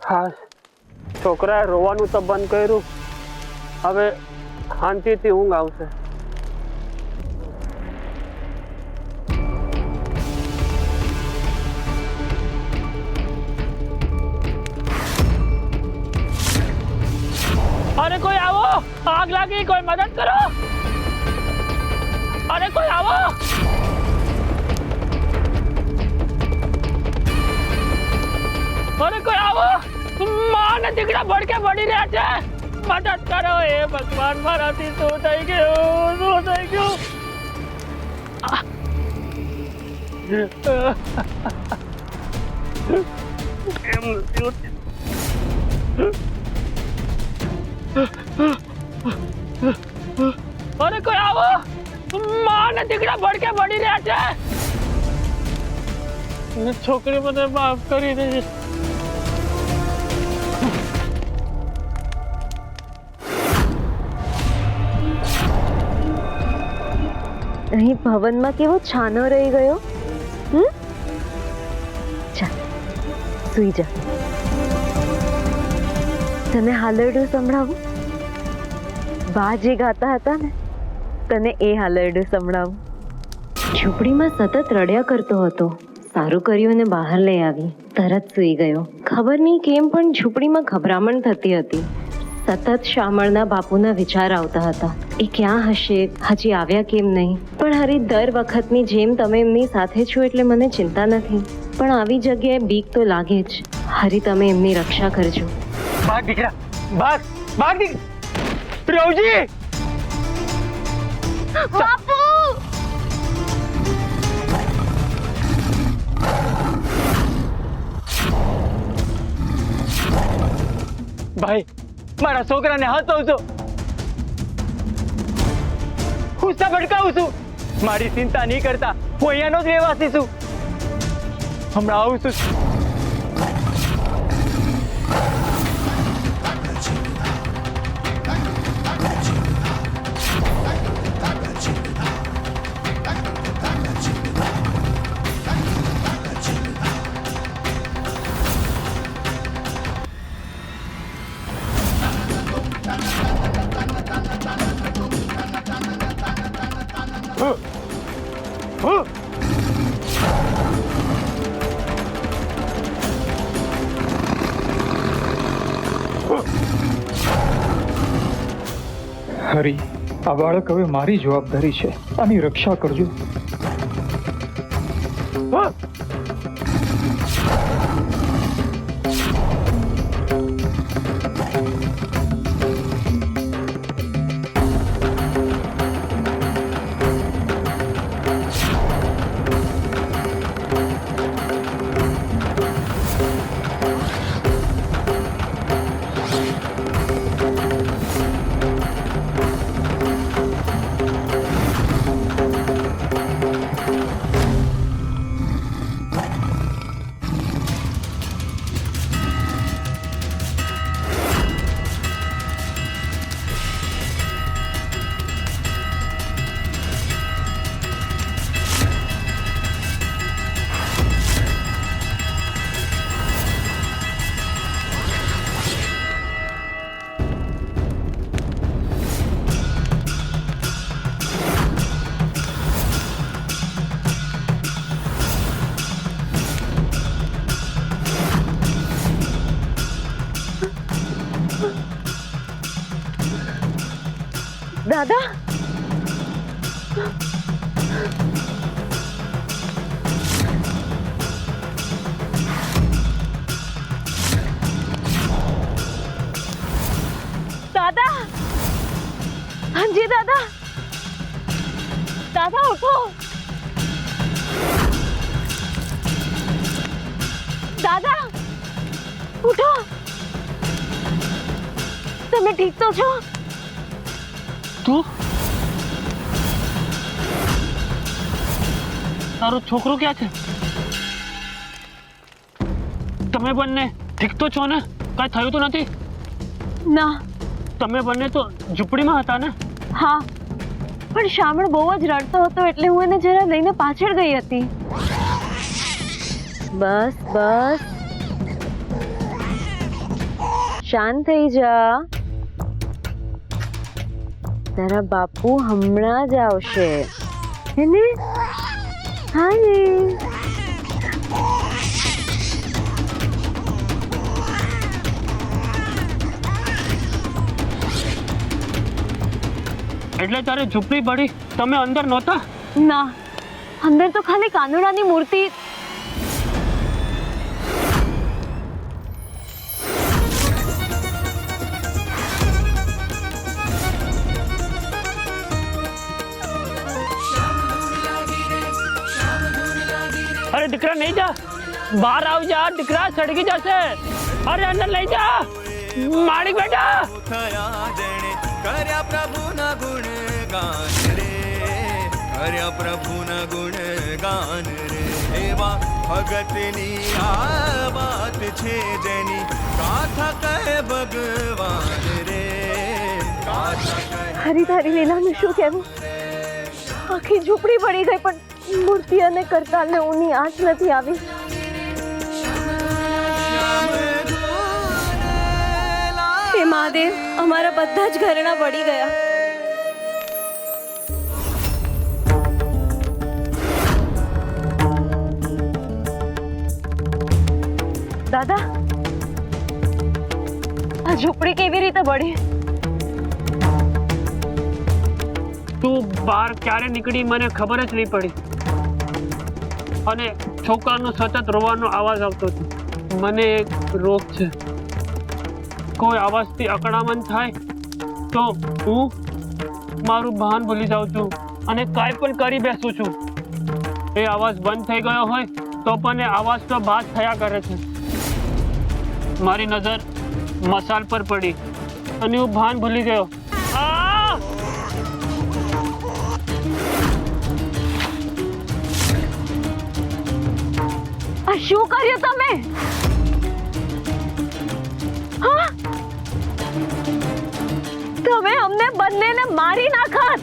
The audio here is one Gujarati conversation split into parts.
હા, છોકરાએ રોવાનું તો બંધ કર્યું. હવે શાંતિથી ઊંઘ આવશે. અરે કોઈ આવો, આગ લાગી, કોઈ મદદ કરો. અરે કોઈ આવો. અરે કોઈ આવો, માને દીકરા ભડકે પડી રહ્યા છે. મદદ કરો. એ ભગવાન, મારાથી શું થઈ ગયું, શું થઈ ગયું? એમ નથી. અરે કોઈ આવો, માને દીકરા ભડકે પડી રહ્યા છે. છોકરી મને માફ કરી દેજે. અહીં ભવનમાં કેવો છાનો રહી ગયો. જા, સુઈ જા. તને હાલરડું સંભળાવું? બા જે ગાતા હતા ને, તને એ હાલરડું સંભળાવું. ઝૂંપડીમાં સતત રડ્યા કરતો હતો. સારું કર્યું ને બહાર લઈ આવી. તરત સૂઈ ગયો. ખબર નહીં કેમ પણ ઝૂંપડીમાં ગભરામણ થતી હતી. સતત શામળના બાપુના વિચાર આવતા હતા. એ ક્યાં હશે, હજી આવ્યા કેમ નહીં? પણ હરી, દર વખતની જેમ તમે એમની સાથે છો એટલે મને ચિંતા નથી. પણ આવી જગ્યાએ બીક તો લાગે જ. હરી, તમે એમની રક્ષા કરજો. ભાગ દીકરા, ભાગ, ભાગ દીકરા. રવજી! બાપુ! ભાઈ, મારા છોકરાને હસાવજો. હું ભડકાવું છું. મારી ચિંતા નહીં કરતા. હું અહીંયાનો જ રહેવાસી છું. હમણાં આવું છું. હરી, આ બાળક હવે મારી જવાબદારી છે. આની રક્ષા કરજો. દાદા, દાદા, હાજી દાદા, દાદા ઉઠો. દાદા ઉઠો. તમે ઠીક તો છો? તું તારો છોકરો ક્યાં છે? તમે બંને ઠીક તો છો ને? કાંઈ થયું તો નથી? ના. તમે બંને તો ઝૂંપડીમાં હતા ને? હા, પણ શામળ બહુ જ રડતો હતો એટલે હું એને જરા લઈને પાછળ ગઈ હતી. બસ બસ, શાંત થઈ જા. તારા બાપુ હમણાં જ આવશે. એને હાય. એટલે તારે ઝૂંપડી પડી, તમે અંદર નહોતા? ના, અંદર તો ખાલી કાનુડાની મૂર્તિ. અરે દીકરા નહીં જા, બહાર આવ જા, દીકરા સળગી જશે. અરે અંદર લઈ જા માણિક બેટા. કર્યા પ્રભુના ગુણ ગાન રે, કર્યા પ્રભુના ગુણ ગાન રે. એવા ભગતની આ વાત છે જેની ગાથા કહે ભગવાન રે, ગાથા કહે. હરી તારી લીલાનું શું કહેવું? આખી ઝૂંપડી પડી ગઈ પણ મૂર્તિ અને કરતાલને ઊની આંચ નથી આવી. હે મહાદેવ, અમારા બધા જ ઘરેણા બળી ગયા. દાદા, આ ઝૂંપડી કેવી રીતે બળી? તું બહાર ક્યારે નીકળી મને ખબર જ નહીં પડી, અને છોકરાનો સતત રોવાનો અવાજ આવતો હતો. મને એક રોગ છે, કોઈ અવાજથી અકળામણ થાય તો હું મારું ભાન ભૂલી જાઉં છું અને કાંઈ પણ કરી બેસું છું. એ અવાજ બંધ થઈ ગયો હોય તો પણ એ અવાજ તો બાદ થયા કરે છે. મારી નજર મસાલ પર પડી અને હું ભાન ભૂલી ગયો. આ શું કર્યું તમે? હા, તમે અમને બંનેને મારી નાખત.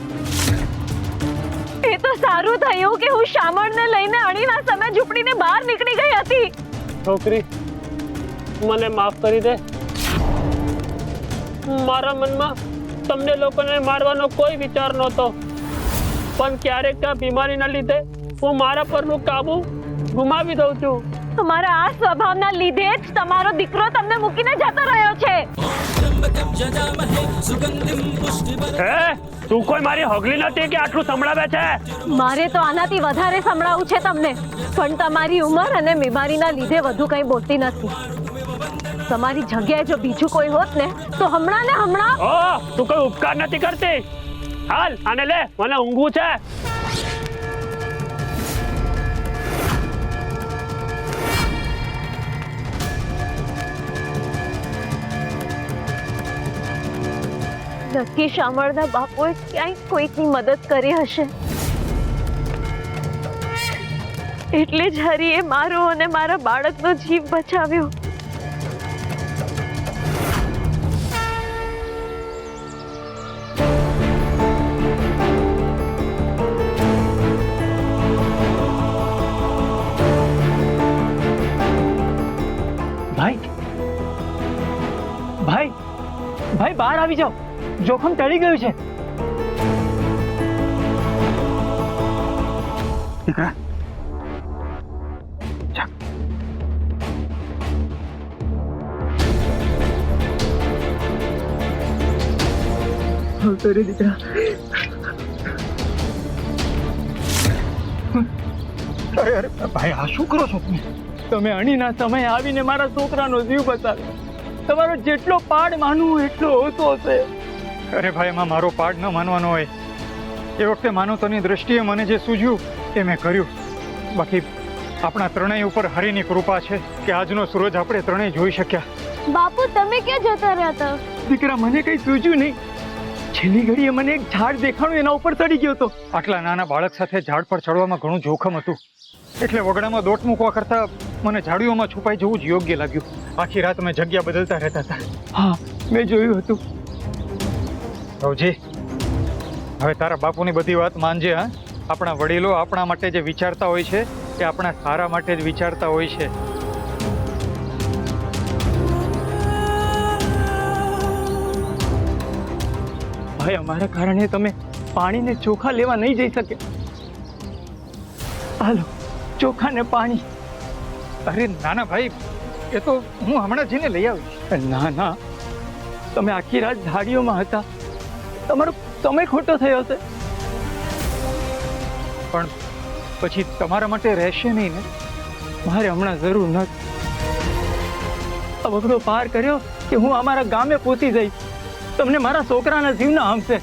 એ તો સારું થયું કે હું શામળને લઈને અણીના સમય ઝૂંપડીને બહાર નીકળી ગઈ હતી. છોકરી, મને માફ કરી દે. મારા મનમાં તમને લોકોને મારવાનો કોઈ વિચાર નહોતો, પણ ક્યારેક આ બીમારીના લીધે હું મારા પરનું કાબુ ગુમાવી દઉં છું. તમારા આ સ્વભાવના લીધે જ તમારો દીકરો તમને મૂકીને જતો રહ્યો છે. હે, તું કોઈ મારી હોગલી નથી કે આટલું સંભળાવે છે? મારે તો આનાથી વધારે સંભળાવું છે તમને, પણ તમારી ઉંમર અને બીમારીના લીધે વધુ કંઈ બોલતી નથી. તમારી જગ્યાએ જો બીજું કોઈ હોત ને તો હમણાં ને હમણાં. ઓ, તું કોઈ ઉપકાર નથી કરતી. હાલ આને લે, મને ઊંઘવું છે. નક્કી શામળના બાપુએ ક્યાંય કોઈકની મદદ કરી હશે, એટલે જ હરીએ મારો અને મારા બાળકનો જીવ બચાવ્યો. ભાઈ, ભાઈ, ભાઈ બહાર આવી જાઓ, જોખમ ટળી ગયું છે. દીકરા, તારી દીકરા. અરે અરે ભાઈ, આ શું કરો છો તમે? તમે અણીના સમયે આવીને મારા છોકરાનો જીવ બચાવ્યો. તમારો જેટલો પાડ માનવું એટલો ઓછો છે. અરે ભાઈ, એમાં મારો પાડ ન માનવાનો હોય. એ વખતે માનવતાની દ્રષ્ટિએ મને જે સૂઝ્યું એ મેં કર્યું. બાકી આપણા ત્રણેય ઉપર હરિની કૃપા છે કે આજનો સૂરજ આપણે ત્રણેય જોઈ શક્યા. બાપુ, તમે ક્યાં જતા રહ્યા હતા? દીકરા, મને કઈ સૂઝ્યું નહીં. છેલ્લી ઘડીએ મને એક ઝાડ દેખાણું, એના ઉપર ચડી ગયો હતો. આટલા નાના બાળક સાથે ઝાડ પર ચડવામાં ઘણું જોખમ હતું, એટલે વગડામાં દોટ મૂકવા કરતા મને ઝાડીઓમાં છુપાઈ જવું જ યોગ્ય લાગ્યું. આખી રાત મેં જગ્યા બદલતા રહેતા હતા. હા, મેં જોયું હતું. રવજી, હવે તારા બાપુની બધી વાત માનજે. હા, આપણા વડીલો આપણા માટે જે વિચારતા હોય છે એ આપણા સારા માટે જ વિચારતા હોય છે. ભાઈ અમારા કારણે તમે પાણીને ચોખા લેવા નહીં જઈ શકે. હાલો ચોખા ને પાણી. અરે ના ના ભાઈ, એ તો હું હમણાં જઈને લઈ આવીશ. ના ના, તમે આખી રાત ઝાડીઓમાં હતા, તમારો સમય ખોટો થયો હશે. પણ પછી તમારા માટે રહેશે નહીં ને? મારે હમણાં જરૂર નથી. આ વગડો પાર કર્યો કે હું અમારા ગામે પહોંચી જઈશ. તમને મારા છોકરાના જીવના હમશે.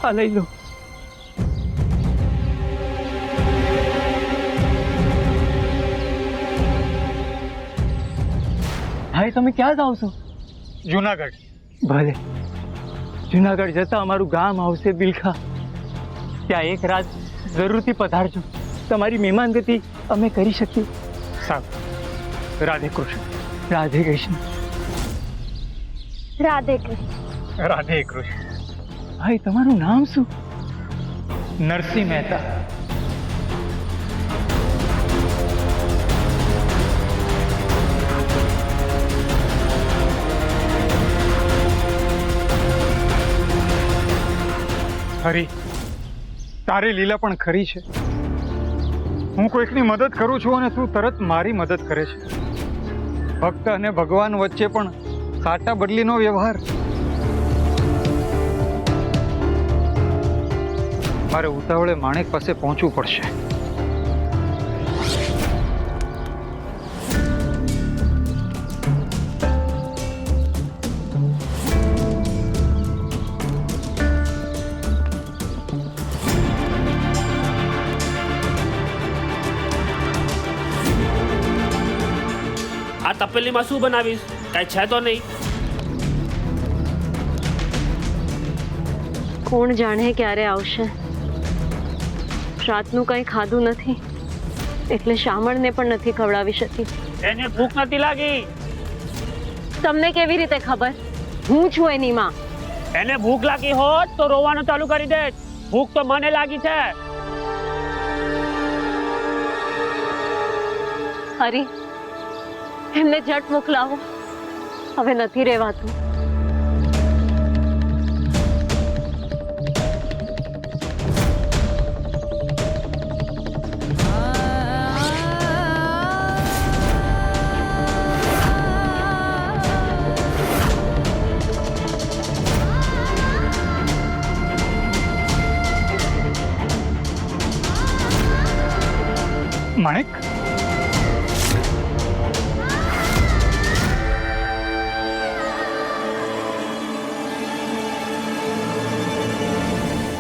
આ લઈ લો. ભાઈ તમે ક્યાં જાઓ છો? જુનાગઢ. ભલે, જુનાગઢ જતા અમારું ગામ આવશે બિલખા. ત્યાં એક રાત જરૂરથી પધારજો. તમારી મહેમાનગતિ અમે કરી શકીએ. સારું. રાધે કૃષ્ણ. રાધે કૃષ્ણ. રાધે કૃષ્ણ. રાધે કૃષ્ણ. ભાઈ તમારું નામ શું? નરસિંહ મહેતા. ખરી, તારી લીલા પણ ખરી છે. હું કોઈકની મદદ કરું છું અને તું તરત મારી મદદ કરે છે. ભક્ત અને ભગવાન વચ્ચે પણ સાટા બદલીનો વ્યવહાર. મારે ઉતાવળે માણેક પાસે પહોંચવું પડશે. આ તપેલીમાં શું બનાવીશ? કઈ છે તો નહીં? કોણ જાણે ક્યારે આવશે. રાતનું કંઈ ખાધું નથી એટલે શામળને પણ નથી ખવડાવી શકી. એને ભૂખ નથી લાગી. તમને કેવી રીતે ખબર? હું છું એની માં. એને ભૂખ લાગી હોત તો રોવાનું ચાલુ કરી દે. ભૂખ તો મને લાગી છે. હરી, એમને ઝટ મોકલાવો. હવે નથી રહેવાતું. માણેક,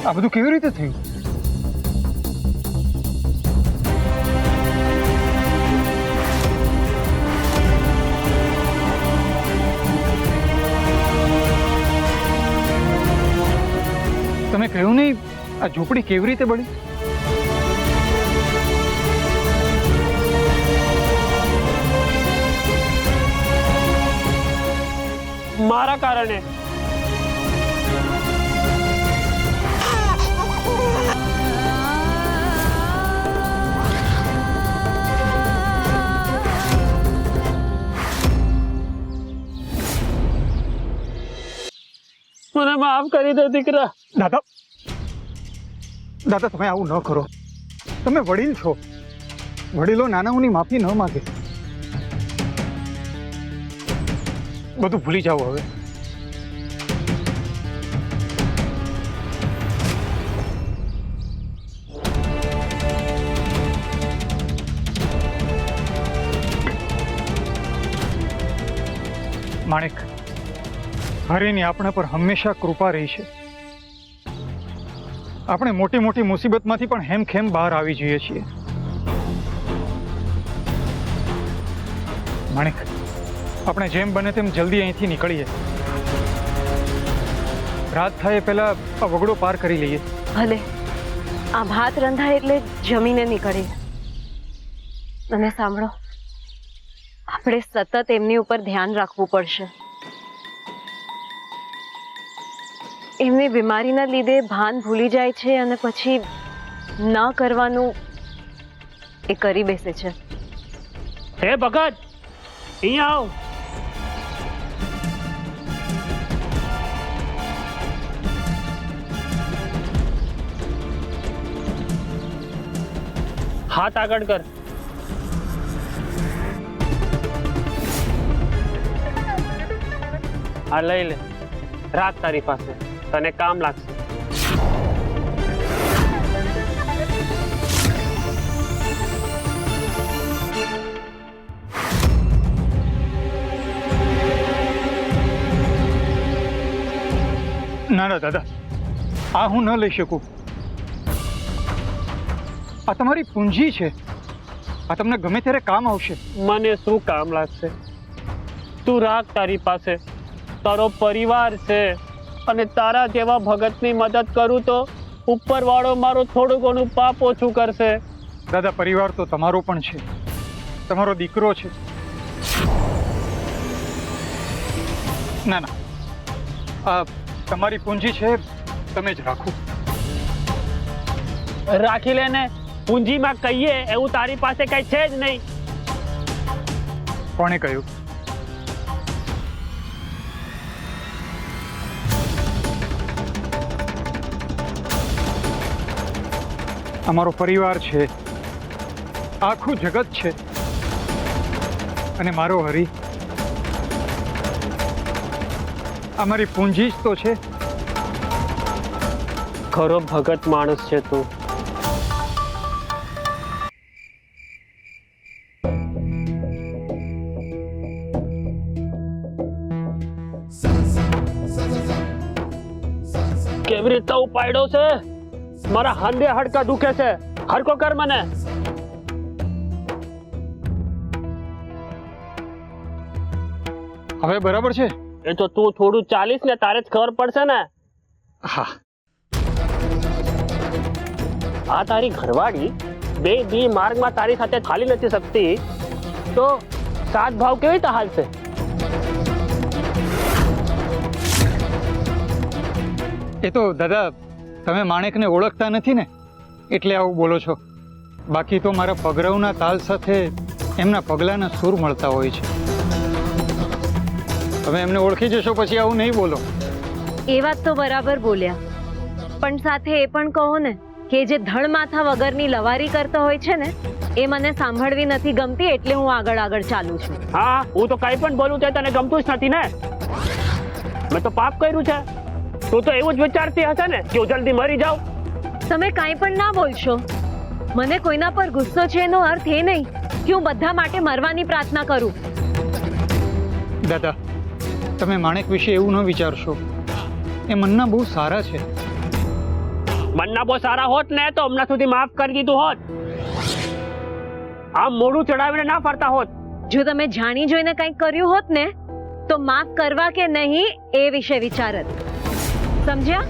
આ બધું કેવી રીતે થયું? તમે કહ્યું નહીં આ ઝૂંપડી કેવી રીતે બની? મારા કારણે. મને માફ કરી દે દીકરા. દાદા, દાદા તમે આવું ન કરો. તમે વડીલ છો. વડીલો નાનાઓની માફી ન માગે. બધું ભૂલી જાઓ હવે. માણેક, હરિની આપણા પર હંમેશા કૃપા રહી છે. આપણે મોટી મોટી મુસીબતમાંથી પણ હેમખેમ બહાર આવી જઈએ છીએ. માણેક, આપણે જેમ બને તેમ જલ્દી અહીંથી નીકળીએ. રાત થાય પહેલા આ વગડો પાર કરી લઈએ. ભલે, આ ભાત રંધાય એટલે જમીને નીકળીએ. અને સાંભળો, આપણે સતત એમની ઉપર ધ્યાન રાખવું પડશે. એમની બીમારીના લીધે ભાન ભૂલી જાય છે અને પછી ન કરવાનું એ કરી બેસે છે. હે ભગત, અહીંયા આવ. હાથ આગળ કર. આ લઈ લે, રાખ તારી પાસે, તને કામ લાગશે. ના ના દાદા, આ હું ન લઈ શકું. આ તમારી પૂંજી છે, આ તમને ગમે ત્યારે કામ આવશે. મને શું કામ લાગશે? તું રાખ તારી પાસે, તારો પરિવાર છે, અને તારા જેવા ભગતની મદદ કરું તો ઉપરવાળો મારો થોડું ઘણું પાપ ઓછું કરશે. દાદા, પરિવાર તો તમારો પણ છે, તમારો દીકરો છે. ના ના, આ તમારી પૂંજી છે, તમે જ રાખો. રાખી લે ને. પૂંજીમાં કહીએ એવું તારી પાસે કઈ છે જ નહીં. કોણે કહ્યું? અમારો પરિવાર છે, આખું જગત છે, અને મારો હરી અમારી પૂંજી જ તો છે. ખરો ભગત માણસ છે તું. કેવી રીતે ઉપાડ્યો છે? મારા હાંડે હડકા દુખે છે. હરકો કર મને. હવે બરાબર છે? એ તો તું થોડું ચાલીસ ને તારે જ ખબર પડશે ને. હા. આ તારી ઘરવાળી બે દી માર્ગમાં તારી સાથે ચાલી નથી શકતી, તો સાત ભાવ કેવી રીતે હાલશે? એ તો દાદા, તમે માણેકને ઓળખતા નથી ને, એટલે આવું બોલો છો. બાકી તો મારા પગરવના તાલ સાથે એમના પગલાના સૂર મળતા હોય છે. તમે એમને ઓળખી જશો પછી આવું નહીં બોલો. એ વાત તો બરાબર બોલ્યા, પણ સાથે એ પણ કહો ને કે જે ધડ માથા વગરની લવારી કરતો હોય છે ને, એ મને સાંભળવી નથી ગમતી, એટલે હું આગળ ચાલું છું. હા, હું તો કઈ પણ બોલું તે તને ગમતું જ નથી ને. મેં તો પાપ કર્યું છે. તું તો એવું જ વિચારતી હશે ને કે હું જલ્દી મરી જાઉં. તમે કાંઈ પણ ના બોલશો. મને કોઈના પર ગુસ્સો છે એનો અર્થ એ નહીં કે હું બધા માટે મરવાની પ્રાર્થના કરું. દાદા, તમે માણેક વિશે એવું ન વિચારશો. એ મનના બહુ સારા છે. મનના બહુ સારા હોત ને તો હમણાં સુધી માફ કરી દીધું હોત. આમ મોઢું ચડાવીને ના ફરતા હોત. જો તમે જાણી જોઈને કંઈક કર્યું હોત ને, તો માફ કરવા કે નહીં એ વિશે વિચારત. સમજ્યા?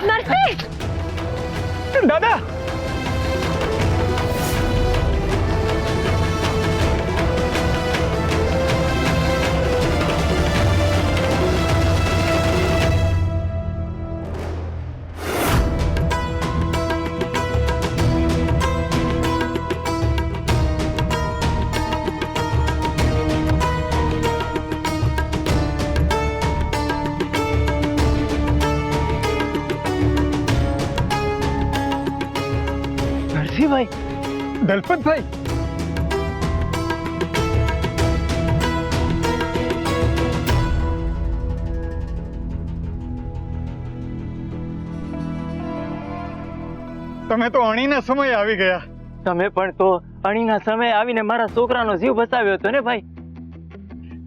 નરસિંહ! દાદા, દલપતભાઈ, તમે તો અણીના સમય આવી ગયા. તમે પણ તો અણીના સમયે આવીને મારા છોકરાનો જીવ બચાવ્યો હતો ને ભાઈ.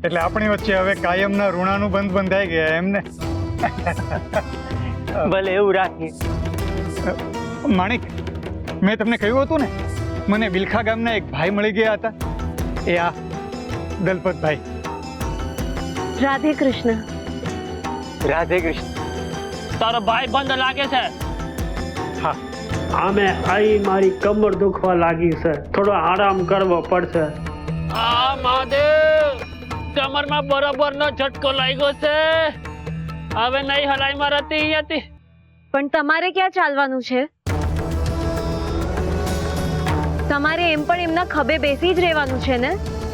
એટલે આપણી વચ્ચે હવે કાયમના ઋણાનું બંધ બંધાઈ ગયા એમને. ભલે એવું રાખીએ. માણિક, મેં તમને કહ્યું હતું ને, મને બિલખા ગામના એક ભાઈ મળી ગયા હતા. એ આ દલપતભાઈ. રાધે કૃષ્ણ. રાધે કૃષ્ણ. તારો ભાઈ બંધ લાગે છે. હા, આમે આઈ મારી કમર દુખવા લાગી છે, થોડો આરામ કરવો પડશે. આ મહાદેવ, કમરમાં બરાબરનો ઝટકો લાગ્યો છે. હવે નહીં હલાઈ મારાતી અહીંયાથી. પણ તમારે ક્યાં ચાલવાનું છે? તમારે એમ પણ એમના ખભે બેસી જ રહેવાનું છે ને?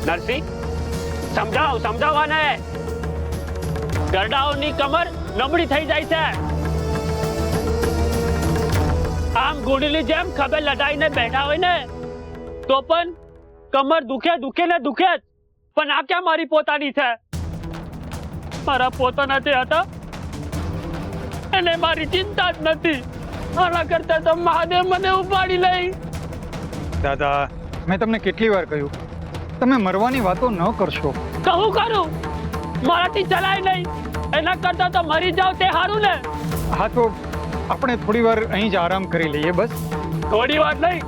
નરસિંહ, સમજાવ આને. ગરડાઓની કમર નબળી થઈ જાય છે. આમ ઘોડીની જેમ ખભે લડાઈને બેઠા હોય ને તો પણ કમર દુખે જ. પણ આ ક્યાં મારી પોતાની છે? મારા પોતાના જે હતા એને મારી ચિંતા જ નથી. આના કરતા તો મહાદેવ મને ઉપાડી લઈ. દાદા, મેં તમને કેટલી વાર કહ્યું તમે મરવાની વાતો ન કરશો. કહું કરું, મારાથી ચલાય નહીં. એના કરતા તો મરી જાવ તે સારું ને. હા તો આપણે થોડી વાર અહીં જ આરામ કરી લઈએ બસ. થોડી વાર નહીં,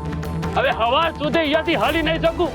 હવે સવાર સુધી અહીંયાથી હલી નહીં શકું.